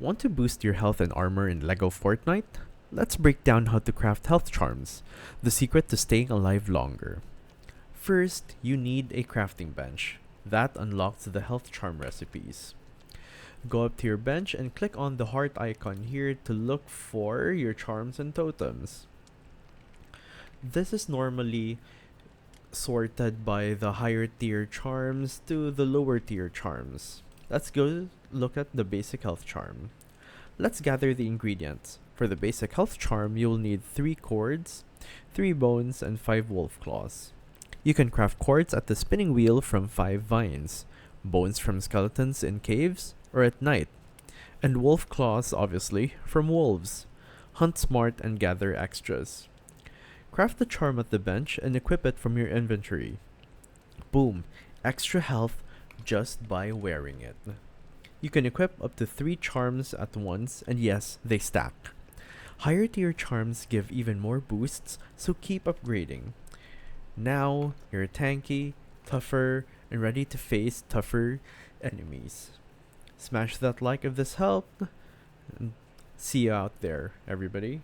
Want to boost your health and armor in LEGO Fortnite? Let's break down how to craft health charms, the secret to staying alive longer. First, you need a crafting bench. That unlocks the health charm recipes. Go up to your bench and click on the heart icon here to look for your charms and totems. This is normally sorted by the higher tier charms to the lower tier charms. Let's go look at the basic health charm. Let's gather the ingredients. For the basic health charm, you'll need 3 cords, 3 bones, and 5 wolf claws. You can craft cords at the spinning wheel from 5 vines, bones from skeletons in caves or at night, and wolf claws, obviously, from wolves. Hunt smart and gather extras. Craft the charm at the bench and equip it from your inventory. Boom! Extra health just by wearing it. You can equip up to 3 charms at once, and yes, they stack. Higher tier charms give even more boosts, so keep upgrading. Now, you're tanky, tougher, and ready to face tougher enemies. Smash that like if this helped. And see you out there, everybody.